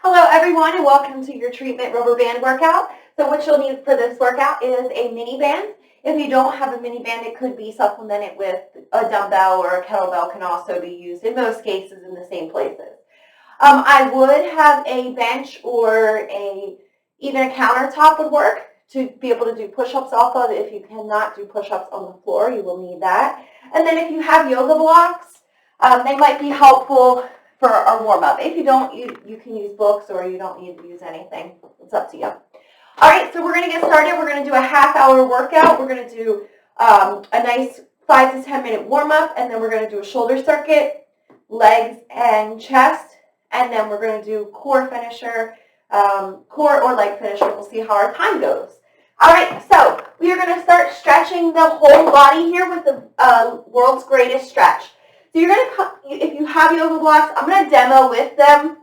Hello everyone and welcome to your treatment rubber band workout. So what you'll need for this workout is a mini band. If you don't have a mini band, it could be supplemented with a dumbbell or a kettlebell can also be used in most cases in the same places. I would have a bench or even a countertop would work to be able to do push-ups off of. If you cannot do push-ups on the floor, you will need that. And then if you have yoga blocks, they might be helpful for our warm-up. If you don't, you can use books or you don't need to use anything. It's up to you. All right, so we're going to get started. We're going to do a half-hour workout. We're going to do a nice 5 to 10 minute warm-up, and then we're going to do a shoulder circuit, legs and chest, and then we're going to do core finisher, core or leg finisher. We'll see how our time goes. All right, so we are going to start stretching the whole body here with the world's greatest stretch. So you're going to, if you have yoga blocks, I'm going to demo with them.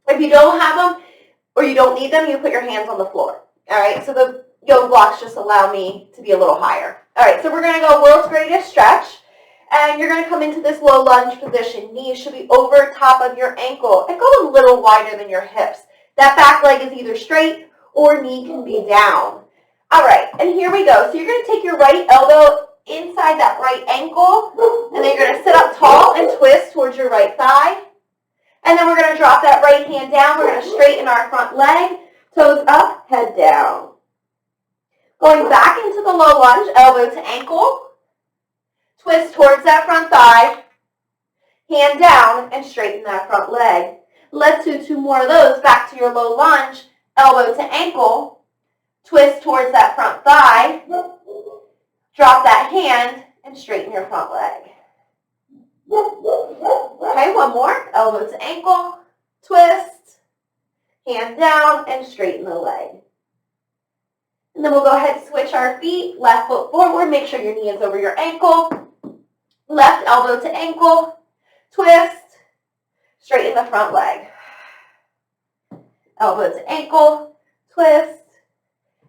If you don't have them or you don't need them, you put your hands on the floor. All right, so the yoga blocks just allow me to be a little higher. All right, so we're going to go world's greatest stretch. And you're going to come into this low lunge position. Knees should be over top of your ankle and go a little wider than your hips. That back leg is either straight or knee can be down. All right, and here we go. So you're going to take your right elbow inside that right ankle, and then you're going to sit up tall and twist towards your right thigh. And then we're going to drop that right hand down. We're going to straighten our front leg, toes up, head down. Going back into the low lunge, elbow to ankle, twist towards that front thigh, hand down, and straighten that front leg. Let's do 2 more of those. Back to your low lunge, elbow to ankle, twist towards that front thigh, drop that hand, and straighten your front leg. Okay, 1 more. Elbow to ankle, twist, hand down, and straighten the leg. And then we'll go ahead and switch our feet. Left foot forward. Make sure your knee is over your ankle. Left elbow to ankle, twist, straighten the front leg. Elbow to ankle, twist,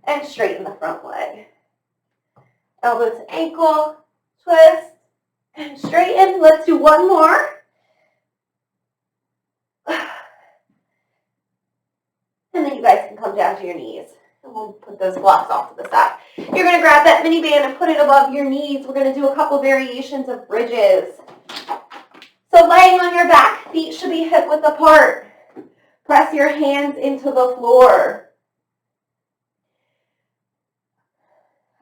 and straighten the front leg. Elbow to ankle, twist, and straighten. Let's do 1 more. And then you guys can come down to your knees. And we'll put those blocks off to the side. You're going to grab that mini band and put it above your knees. We're going to do a couple variations of bridges. So laying on your back, feet should be hip width apart. Press your hands into the floor.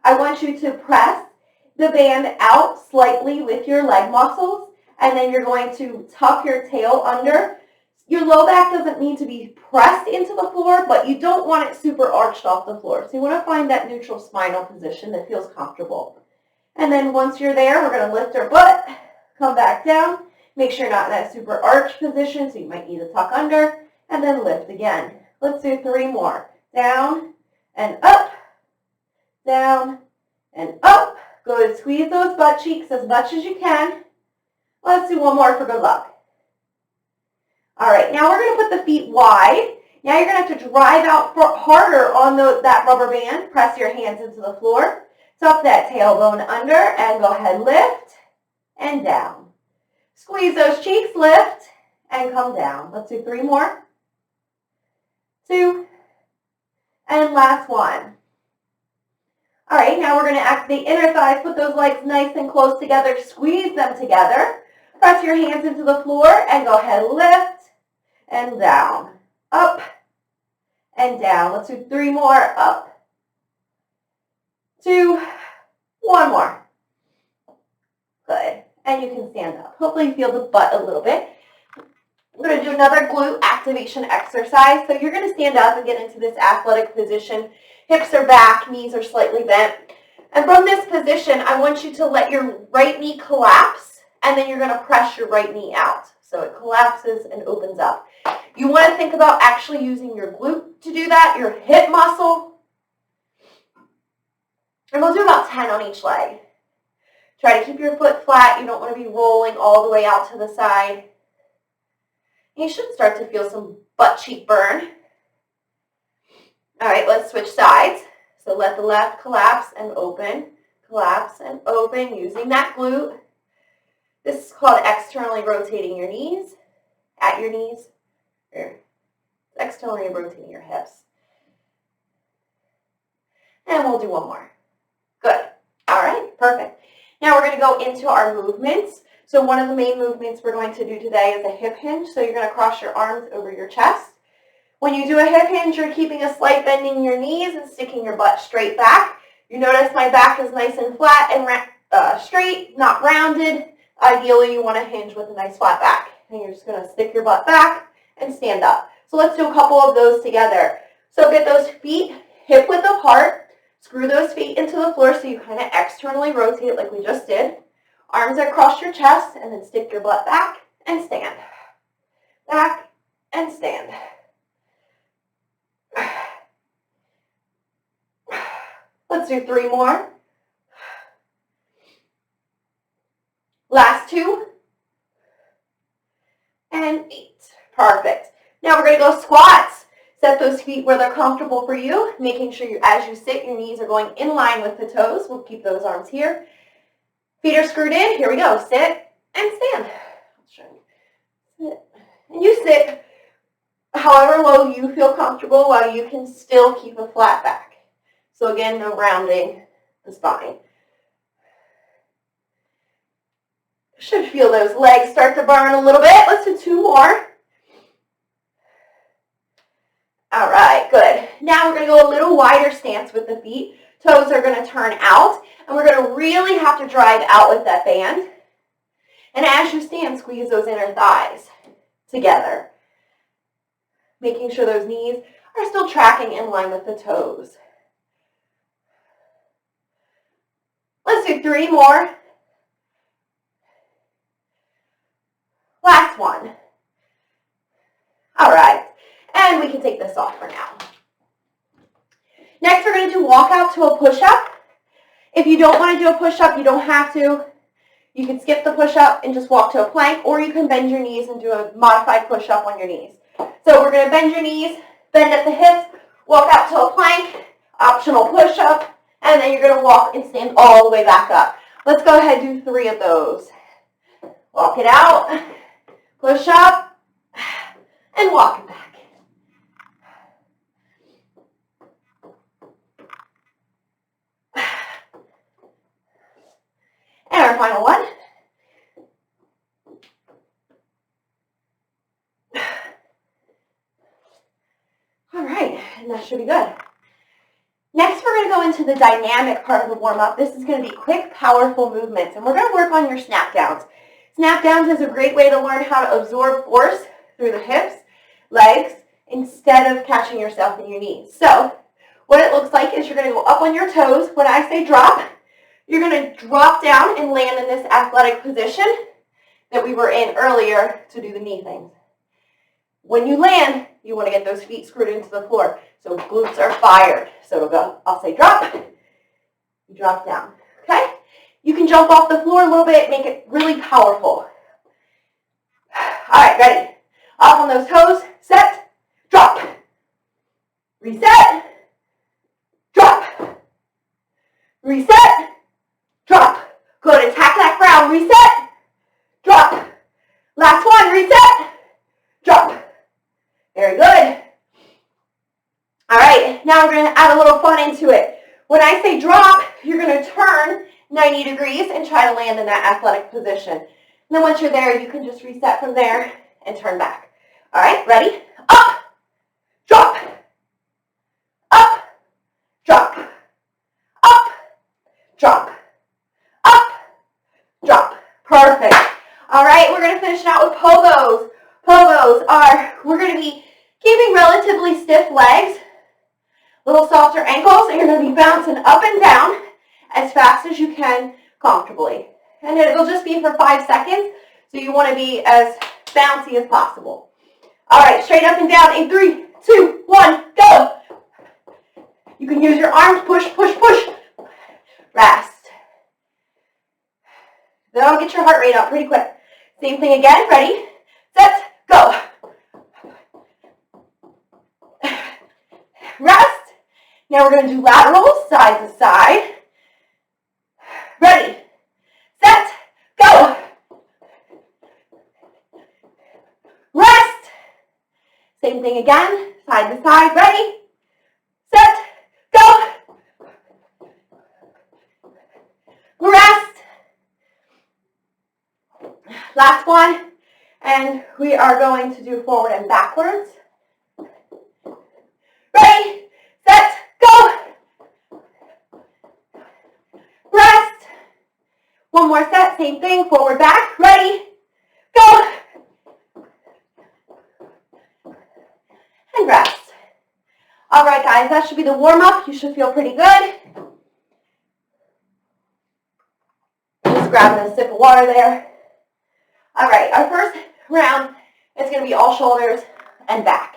I want you to press the band out slightly with your leg muscles, and then you're going to tuck your tail under. Your low back doesn't need to be pressed into the floor, but you don't want it super arched off the floor. So you want to find that neutral spinal position that feels comfortable. And then once you're there, we're going to lift our butt, come back down. Make sure you're not in that super arched position, so you might need to tuck under, and then lift again. Let's do 3 more. Down and up, down and up. Good. Squeeze those butt cheeks as much as you can. Let's do 1 more for good luck. All right, now we're going to put the feet wide. Now you're going to have to drive out harder on that rubber band. Press your hands into the floor. Tuck that tailbone under and go ahead, lift and down. Squeeze those cheeks, lift and come down. Let's do 3 more. 2, and last 1. All right, now we're going to activate inner thighs. Put those legs nice and close together. Squeeze them together. Press your hands into the floor and go ahead, lift and down. Up and down. Let's do 3 more. Up, 2, 1 more. Good. And you can stand up. Hopefully you feel the butt a little bit. We're going to do another glute activation exercise. So you're going to stand up and get into this athletic position. Hips are back, knees are slightly bent. And from this position, I want you to let your right knee collapse, and then you're going to press your right knee out. So it collapses and opens up. You want to think about actually using your glute to do that, your hip muscle. And we'll do about 10 on each leg. Try to keep your foot flat. You don't want to be rolling all the way out to the side. You should start to feel some butt cheek burn. All right, let's switch sides. So let the left collapse and open using that glute. This is called externally rotating your knees, at your knees, or externally rotating your hips. And we'll do one more. Good. All right, perfect. Now we're going to go into our movements. So one of the main movements we're going to do today is a hip hinge. So you're going to cross your arms over your chest. When you do a hip hinge, you're keeping a slight bend in your knees and sticking your butt straight back. You notice my back is nice and flat and straight, not rounded. Ideally, you want to hinge with a nice flat back. And you're just going to stick your butt back and stand up. So let's do a couple of those together. So get those feet hip width apart. Screw those feet into the floor so you kind of externally rotate like we just did. Arms across your chest and then stick your butt back and stand. Back and stand. Let's do 3 more. Last 2. And 8. Perfect. Now we're going to go squats. Set those feet where they're comfortable for you, making sure as you sit, your knees are going in line with the toes. We'll keep those arms here. Feet are screwed in. Here we go. Sit and stand. Sit. And you sit however low you feel comfortable while you can still keep a flat back. So again, no rounding the spine. Should feel those legs start to burn a little bit. Let's do 2 more. All right, good. Now we're going to go a little wider stance with the feet. Toes are going to turn out, and we're going to really have to drive out with that band. And as you stand, squeeze those inner thighs together, making sure those knees are still tracking in line with the toes. Let's do 3 more. Last one. All right. And we can take this off for now. Next, we're going to do walk out to a push-up. If you don't want to do a push-up, you don't have to. You can skip the push-up and just walk to a plank, or you can bend your knees and do a modified push-up on your knees. So we're going to bend your knees, bend at the hips, walk out to a plank, optional push-up, and then you're going to walk and stand all the way back up. Let's go ahead and do 3 of those. Walk it out, push up, and walk it back. And our final one. All right, and that should be good. Next, we're going to go into the dynamic part of the warm-up. This is going to be quick, powerful movements, and we're going to work on your snap downs. Snap downs is a great way to learn how to absorb force through the hips, legs, instead of catching yourself in your knees. So what it looks like is you're going to go up on your toes. When I say drop, you're going to drop down and land in this athletic position that we were in earlier to do the knee things. When you land, you want to get those feet screwed into the floor. So glutes are fired. So it'll go, I'll say drop, you drop down. Okay? You can jump off the floor a little bit, make it really powerful. All right, ready? Up on those toes, set, drop. Reset, drop. Reset, drop. Good, attack that ground, reset, drop. Last one, reset, drop. Very good. All right, now we're going to add a little fun into it. When I say drop, you're going to turn 90 degrees and try to land in that athletic position. And then once you're there, you can just reset from there and turn back. All right, ready? Up, drop, up, drop, up, drop, up, drop. Perfect. All right, we're going to finish it out with pogos. Pogos are, we're going to be keeping relatively stiff legs, little softer ankles, and you're going to be bouncing up and down as fast as you can comfortably. And it'll just be for 5 seconds, so you want to be as bouncy as possible. All right, straight up and down in 3, 2, 1, go. You can use your arms, push, push, push. Rest. That'll get your heart rate up pretty quick. Same thing again, ready, set, go. Rest. Now we're going to do laterals, side to side. Ready, set, go. Rest. Same thing again, side to side. Ready, set, go. Rest. Last one. And we are going to do forward and backwards. Ready, set, go. Rest. One more set, same thing, forward, back. Ready, go. And rest. All right, guys, that should be the warm-up. You should feel pretty good. Just grabbing a sip of water there. All right, our first round is going to be all shoulders and back.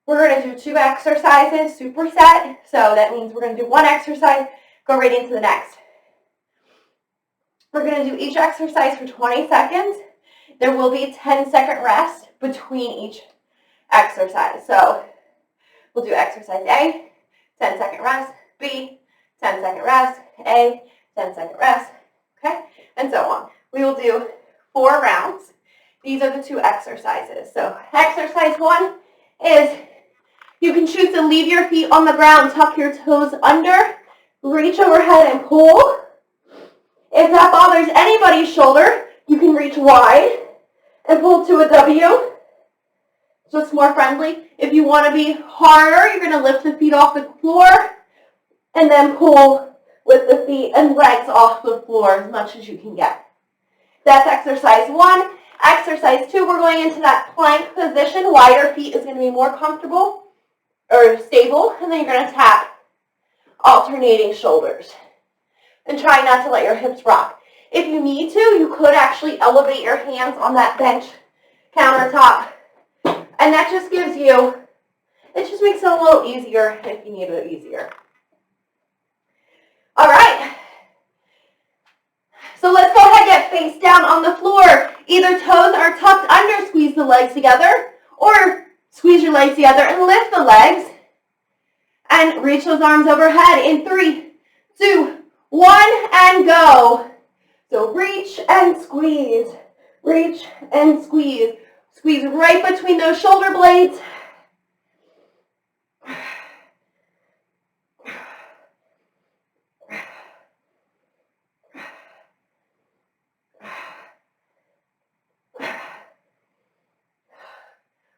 We're going to do 2 exercises, superset. So that means we're going to do 1 exercise, go right into the next. We're going to do each exercise for 20 seconds. There will be a 10-second rest between each exercise. So we'll do exercise A, 10-second rest, B, 10-second rest, A, 10-second rest, okay, and so on. We will do 4 rounds. These are the 2 exercises. So exercise 1 is you can choose to leave your feet on the ground, tuck your toes under, reach overhead and pull. If that bothers anybody's shoulder, you can reach wide and pull to a W. Just more friendly. If you want to be harder, you're going to lift the feet off the floor and then pull with the feet and legs off the floor as much as you can get. That's exercise 1. Exercise 2, we're going into that plank position. Wider feet is going to be more comfortable or stable, and then you're going to tap alternating shoulders. And try not to let your hips rock. If you need to, you could actually elevate your hands on that bench countertop. And that just gives you, it just makes it a little easier if you need it easier. All right. So let's go ahead and get face down on the floor. Either toes are tucked under, squeeze the legs together, or squeeze your legs together and lift the legs. And reach those arms overhead in 3, 2, 1, and go. So reach and squeeze, reach and squeeze. Squeeze right between those shoulder blades.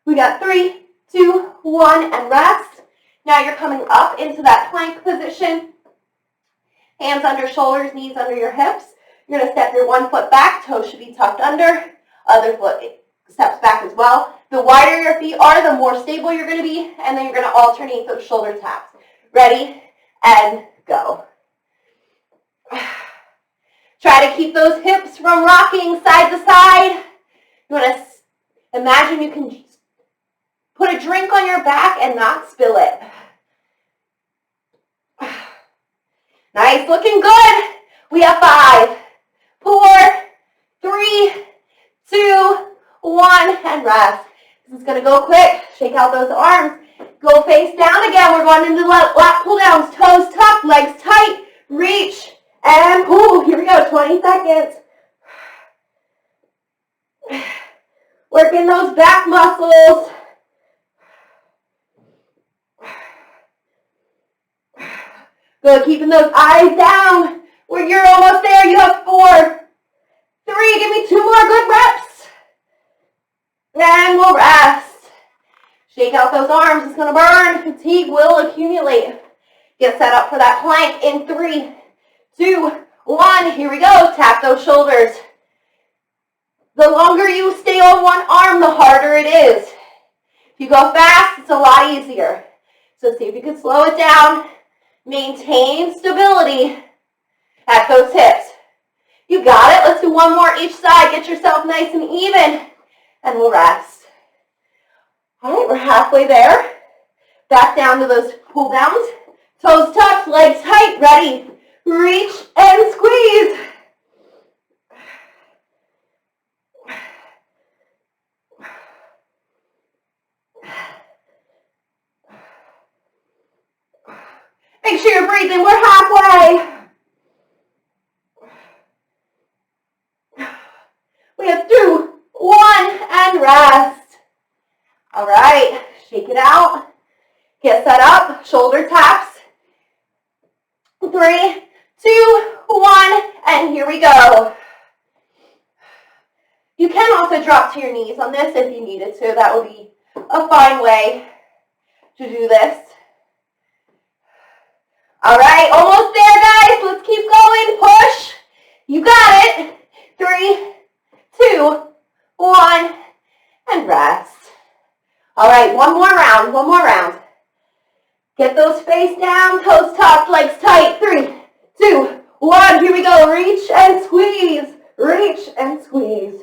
We got 3, 2, 1, and rest. Now you're coming up into that plank position. Hands under shoulders, knees under your hips. You're going to step your one foot back. Toes should be tucked under. Other foot steps back as well. The wider your feet are, the more stable you're going to be. And then you're going to alternate those shoulder taps. Ready, and go. Try to keep those hips from rocking side to side. You want to imagine you can put a drink on your back and not spill it. Nice, looking good. We have 5, 4, 3, 2, 1, and rest. This is going to go quick. Shake out those arms. Go face down again. We're going into lat pull downs. Toes tucked, legs tight. Reach and pull. Here we go, 20 seconds. Working those back muscles. Good, keeping those eyes down. When you're almost there, you have 4, 3, give me 2 more good reps. And we'll rest. Shake out those arms, it's gonna burn. Fatigue will accumulate. Get set up for that plank in 3, 2, 1. Here we go, tap those shoulders. The longer you stay on one arm, the harder it is. If you go fast, it's a lot easier. So see if you can slow it down. Maintain stability at those hips. You got it. Let's do 1 more each side. Get yourself nice and even, and we'll rest. All right, we're halfway there. Back down to those pull downs. Toes tucked, legs tight. Ready. Reach and squeeze. Make sure you're breathing. We're halfway. We have 2, 1, and rest. All right. right, shake it out. Get set up, shoulder taps. 3, 2, 1, and here we go. You can also drop to your knees on this if you needed to. That would be a fine way to do this. All right, almost there, guys. Let's keep going. Push. You got it. 3, 2, 1, and rest. All right, one more round, one more round. Get those face down, toes tucked, legs tight. 3, 2, 1. Here we go. Reach and squeeze. Reach and squeeze.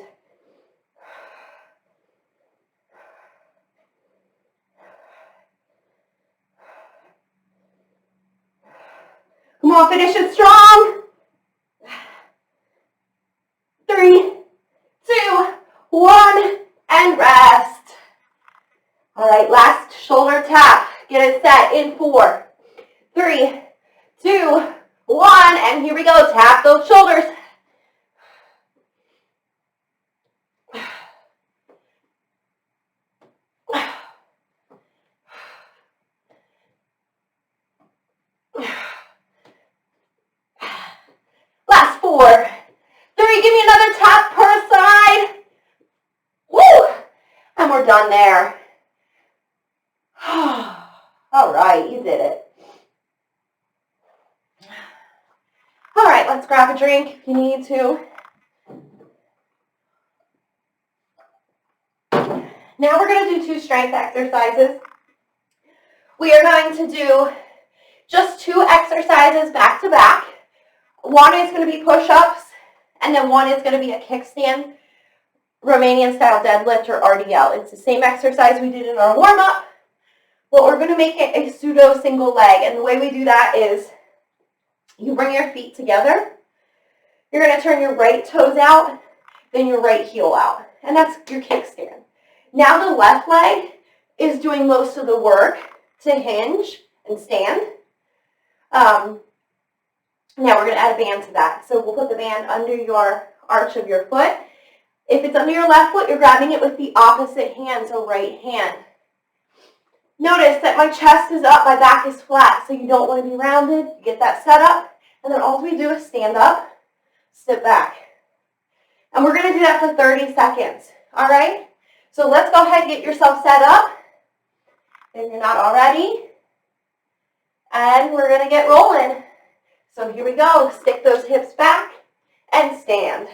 Come on, finish it strong. 3, 2, 1, and rest. All right, last shoulder tap. Get it set in 4, 3, 2, 1, and here we go. Tap those shoulders. Last 4, 3, give me another tap per side. Woo! And we're done there. All right, you did it. All right, let's grab a drink if you need to. Now we're going to do 2 strength exercises. We are going to do just 2 exercises back to back. One is going to be push-ups, and then one is going to be a kickstand, Romanian style deadlift or RDL. It's the same exercise we did in our warm-up, but we're going to make it a pseudo single leg. And the way we do that is you bring your feet together. You're going to turn your right toes out, then your right heel out. And that's your kickstand. Now the left leg is doing most of the work to hinge and stand. Now we're going to add a band to that. So we'll put the band under your arch of your foot. If it's under your left foot, you're grabbing it with the opposite hand, so right hand. Notice that my chest is up, my back is flat, so you don't want to be rounded. You get that set up, and then all we do is stand up, sit back. And we're going to do that for 30 seconds, all right? So let's go ahead and get yourself set up, if you're not already. And we're going to get rolling. So here we go. Stick those hips back and stand.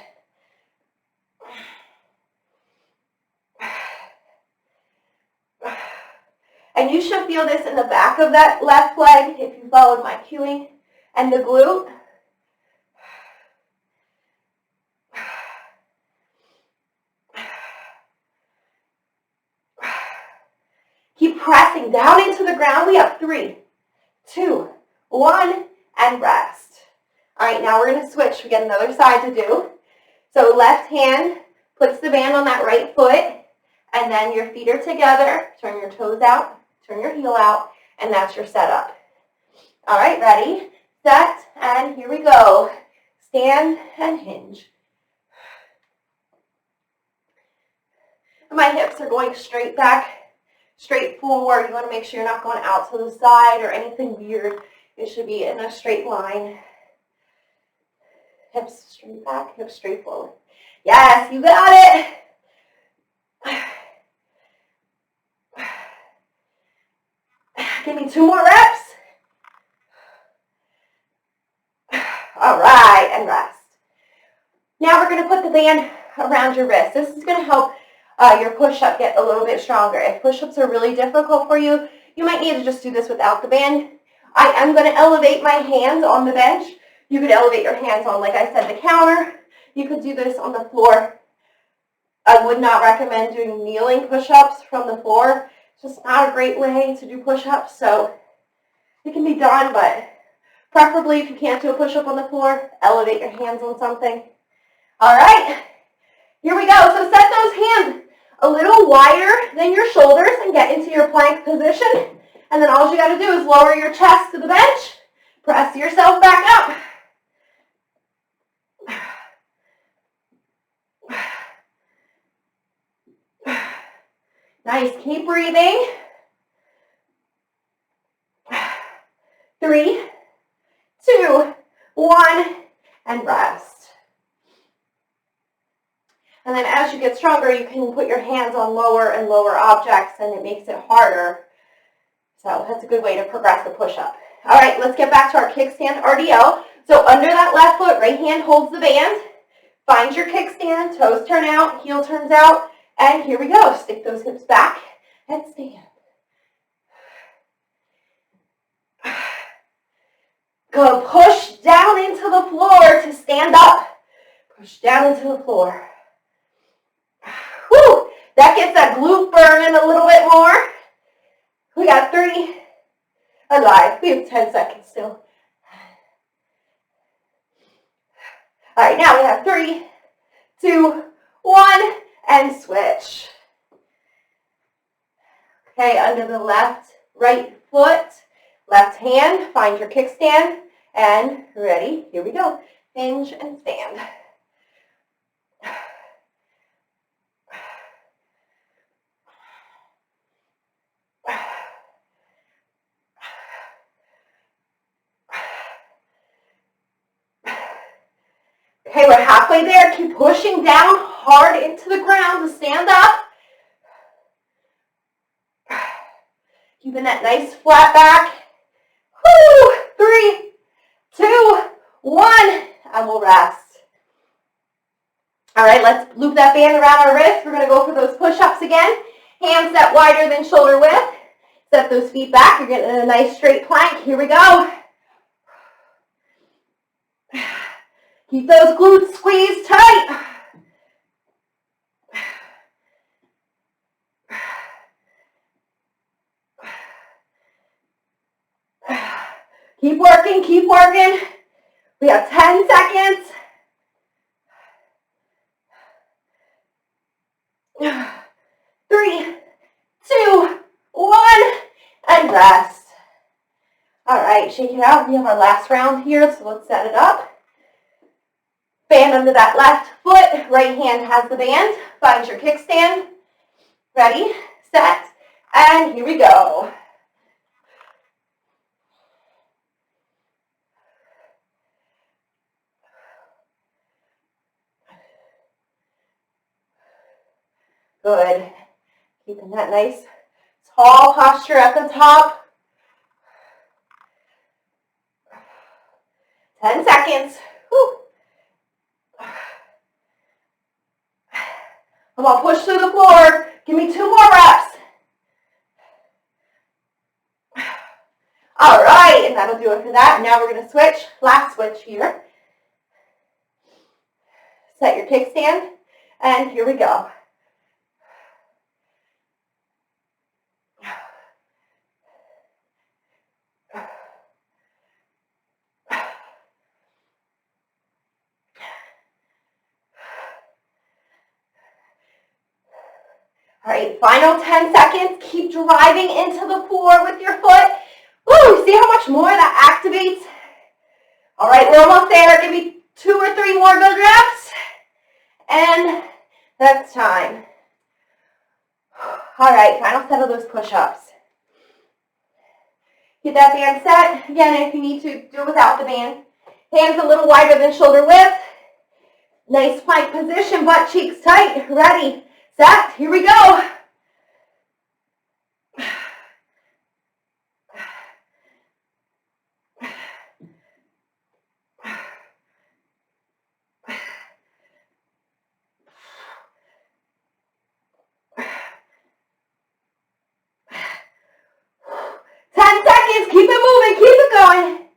And you should feel this in the back of that left leg if you followed my cueing, and the glute. Keep pressing down into the ground. We have 3, 2, 1, and rest. All right, now we're going to switch. We got another side to do. So left hand puts the band on that right foot, and then your feet are together. Turn your toes out, turn your heel out, and that's your setup. All right, ready, set, and here we go. Stand and hinge. And my hips are going straight back, straight forward. You want to make sure you're not going out to the side or anything weird. It should be in a straight line. Hips straight back, hips straight forward. Yes, you got it. Give me 2 more reps. All right, and rest. Now we're going to put the band around your wrist. This is going to help your push-up get a little bit stronger. If push-ups are really difficult for you, you might need to just do this without the band. I am going to elevate my hands on the bench. You could elevate your hands on, like I said, the counter. You could do this on the floor. I would not recommend doing kneeling push-ups from the floor. It's just not a great way to do push-ups, so it can be done, but preferably if you can't do a push-up on the floor, elevate your hands on something. All right, here we go. So set those hands a little wider than your shoulders and get into your plank position. And then all you got to do is lower your chest to the bench, press yourself back up. Nice, keep breathing. 3, 2, 1, and rest. And then as you get stronger, you can put your hands on lower and lower objects, and it makes it harder. So that's a good way to progress the push-up. All right, let's get back to our kickstand RDL. So under that left foot, right hand holds the band. Find your kickstand, toes turn out, heel turns out, and here we go. Stick those hips back and stand. Go push down into the floor to stand up. Push down into the floor. Whew, that gets that glute burning a little bit more. We got 3 alive. We have 10 seconds still. All right, now we have 3, 2, 1, and switch. Okay, under the left, right foot, left hand, find your kickstand, and ready, here we go. Hinge and stand. Okay, we're halfway there. Keep pushing down hard into the ground to stand up. Keeping that nice flat back. Woo! 3, 2, 1, and we'll rest. All right, let's loop that band around our wrist. We're going to go for those push-ups again. Hands set wider than shoulder width. Set those feet back. You're getting a nice straight plank. Here we go. Keep those glutes squeezed tight. Keep working, keep working. We have 10 seconds. 3, 2, 1, and rest. All right, shake it out. We have our last round here, so let's set it up. Band under that left foot. Right hand has the band. Find your kickstand. Ready, set, and here we go. Good. Keeping that nice tall posture at the top. 10 seconds. Whew. Come on, push through the floor. Give me 2 more reps. All right, and that'll do it for that. Now we're going to switch. Last switch here. Set your kickstand, and here we go. All right, final 10 seconds. Keep driving into the floor with your foot. Ooh, see how much more that activates? All right, we're almost there. Give me 2 or 3 more good reps. And that's time. All right, final set of those push-ups. Get that band set. Again, if you need to, do it without the band. Hands a little wider than shoulder width. Nice plank position, butt cheeks tight. Ready, set, here we go. Keep it moving, keep it going.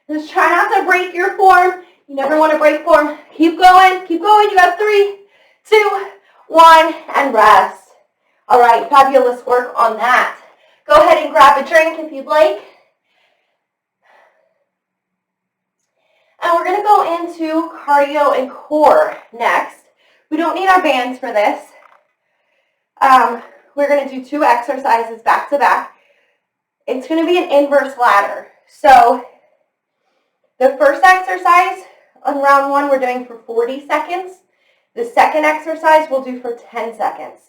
Just try not to break your form. You never want to break form. Keep going, keep going. You got 3, 2, 1, and rest. All right, fabulous work on that. Go ahead and grab a drink if you'd like. And we're going to go into cardio and core next. We don't need our bands for this. We're going to do 2 exercises back to back. It's going to be an inverse ladder. So the first exercise on round 1 we're doing for 40 seconds. The second exercise we'll do for 10 seconds.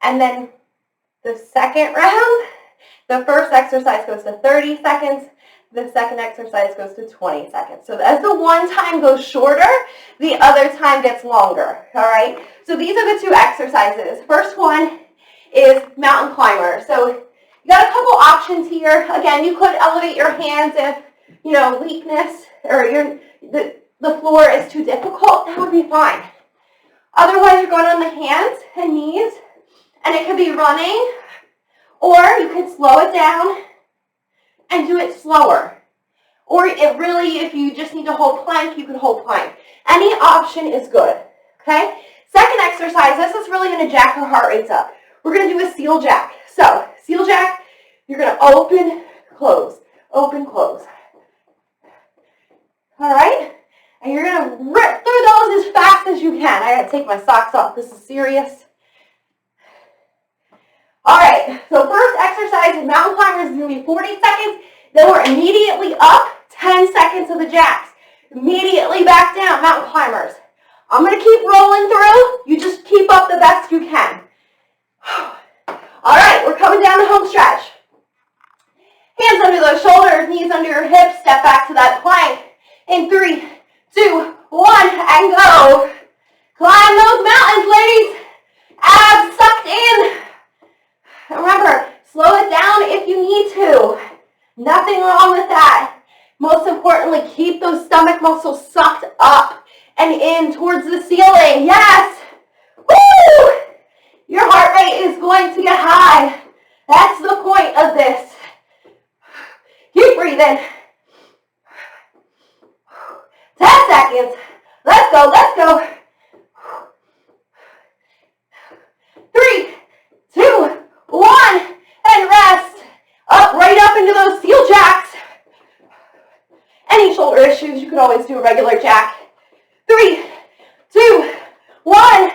And then the second round, the first exercise goes to 30 seconds. The second exercise goes to 20 seconds. So as the one time goes shorter, the other time gets longer, all right? So these are the two exercises. First one is mountain climber. So you got a couple options here. Again, you could elevate your hands if, weakness or the floor is too difficult. That would be fine. Otherwise, you're going on the hands and knees, and it could be running, or you could slow it down and do it slower. Or if you just need to hold plank, you can hold plank. Any option is good, okay? Second exercise, this is really going to jack your heart rates up. We're going to do a seal jack. So, seal jack, you're going to open, close, open, close. All right? And you're going to rip through those as fast as you can. I got to take my socks off. This is serious. All right, so first exercise in mountain climbers is going to be 40 seconds. Then we're immediately up, 10 seconds of the jacks. Immediately back down, mountain climbers. I'm going to keep rolling through. You just keep up the best you can. All right, we're coming down the home stretch. Hands under those shoulders, knees under your hips. Step back to that plank. In 3, 2, 1, and go. Climb those mountains, ladies. Abs sucked in. Remember, slow it down if you need to. Nothing wrong with that. Most importantly, keep those stomach muscles sucked up and in towards the ceiling. Yes. Woo! Your heart rate is going to get high. That's the point of this. Keep breathing. 10 seconds. Let's go, let's go. 3, 2, 1, and rest. Up, right up into those seal jacks. Any shoulder issues, you can always do a regular jack. 3, 2, 1. All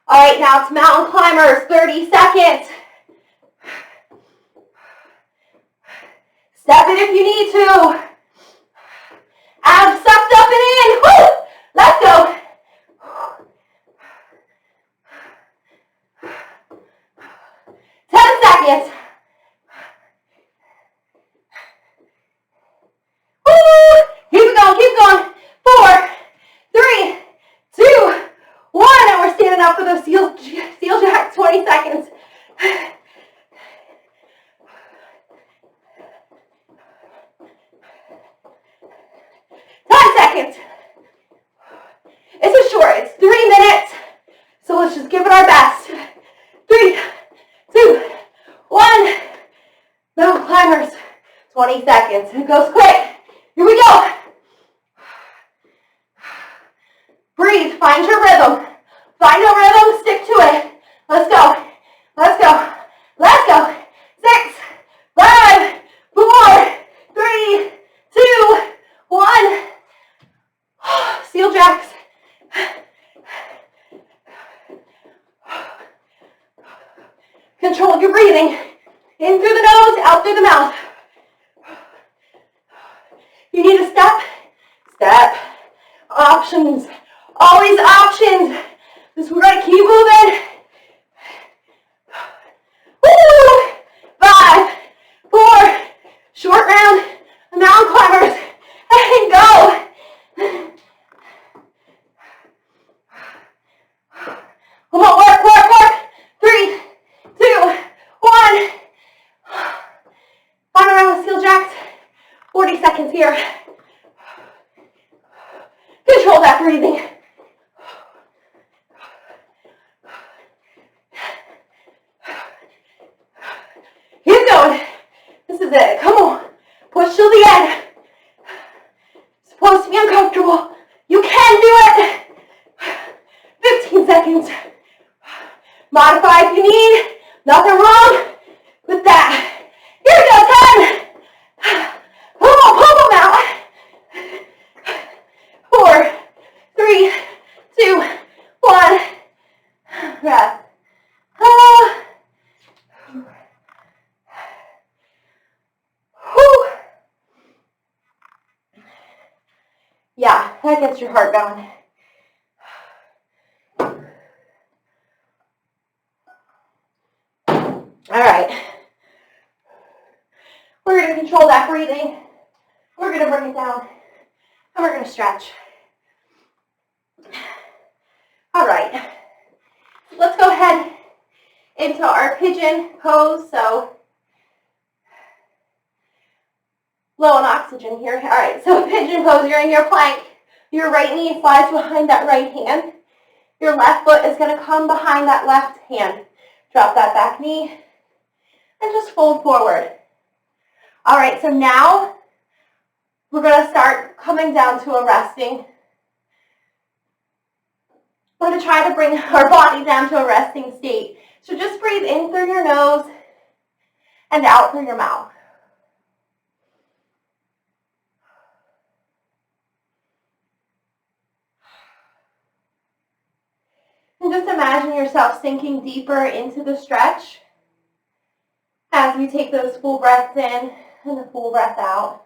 right, now it's mountain climbers, 30 seconds. Step it if you need to. Abs sucked up and in. Woo! Let's go. 10 seconds. Woo! Keep going, keep going. 4, 3, 2, 1. And we're standing up for those seal jacks, 20 seconds. 10 seconds. This is short. It's 3 minutes. So let's just give it our best. 3, 2, 1. Mountain climbers. 20 seconds. It goes quick. Here we go. Breathe. Find your rhythm. Find a rhythm. Stick to it. Let's go. Let's go. Let's go. 6, 5, 4, 3, 2, 1. Seal jacks. Control your breathing. In through the nose, out through the mouth. You need a step. Step. Options. Always options. This we're going to keep moving. Woo! 5, 4, short round, mountain climbers, and go. Come on, work, work, work. 3, 2, 1. Final round with seal jacks. 40 seconds here. Control that breathing. Keep going. This is it. Come on. Push till the end. It's supposed to be uncomfortable. You can do it. 15 seconds. Modify if you need. Nothing wrong with that. Here we go. 10. Pull them out. 4, 3, 2, 1. Rest. Yeah, that gets your heart going. All right. We're going to control that breathing. We're going to bring it down, and we're going to stretch. All right. Let's go ahead into our pigeon pose. So low on oxygen here. All right, so pigeon pose, you're in your plank. Your right knee slides behind that right hand. Your left foot is going to come behind that left hand. Drop that back knee and just fold forward. All right, so now we're going to start coming down to a resting. We're going to try to bring our body down to a resting state. So just breathe in through your nose and out through your mouth. And just imagine yourself sinking deeper into the stretch as we take those full breaths in and the full breath out.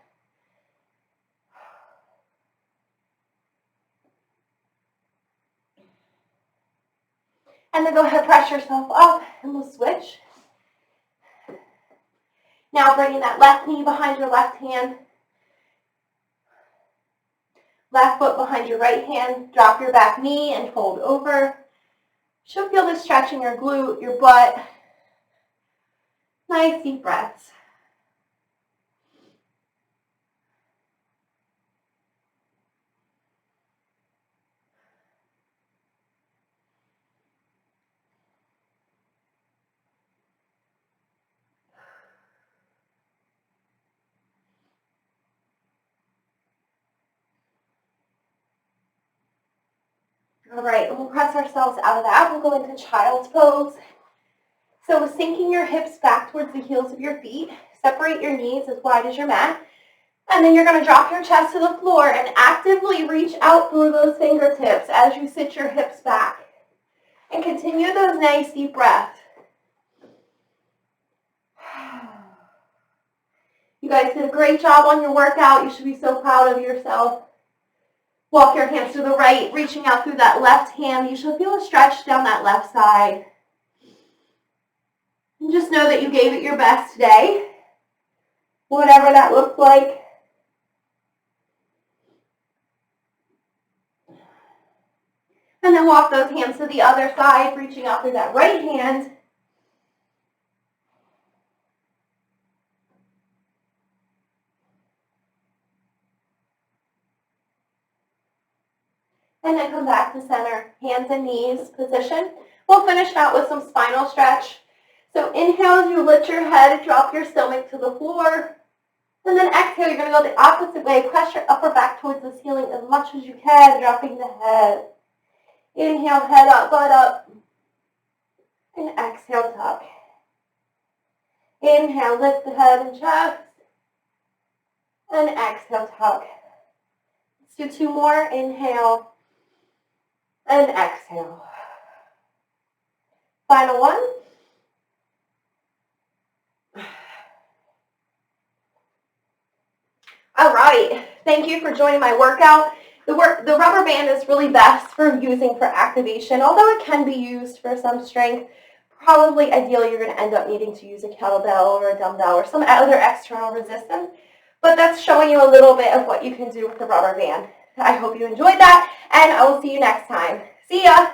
And then go ahead, press yourself up, and we'll switch. Now bringing that left knee behind your left hand. Left foot behind your right hand. Drop your back knee and fold over. Should feel this stretch in your glute, your butt. Nice deep breaths. All right, we'll press ourselves out of that. We'll go into child's pose. So sinking your hips back towards the heels of your feet. Separate your knees as wide as your mat. And then you're going to drop your chest to the floor and actively reach out through those fingertips as you sit your hips back. And continue those nice deep breaths. You guys did a great job on your workout. You should be so proud of yourself. Walk your hands to the right, reaching out through that left hand. You should feel a stretch down that left side. And just know that you gave it your best today, whatever that looks like. And then walk those hands to the other side, reaching out through that right hand. And then come back to center, hands and knees position. We'll finish out with some spinal stretch. So inhale as you lift your head, drop your stomach to the floor. And then exhale, you're going to go the opposite way. Press your upper back towards the ceiling as much as you can, dropping the head. Inhale, head up, butt up. And exhale, tuck. Inhale, lift the head and chest. And exhale, tuck. Let's do two more. Inhale. And exhale. Final one. All right. Thank you for joining my workout. The rubber band is really best for using for activation, although it can be used for some strength. Probably, ideally, you're going to end up needing to use a kettlebell or a dumbbell or some other external resistance. But that's showing you a little bit of what you can do with the rubber band. I hope you enjoyed that, and I will see you next time. See ya!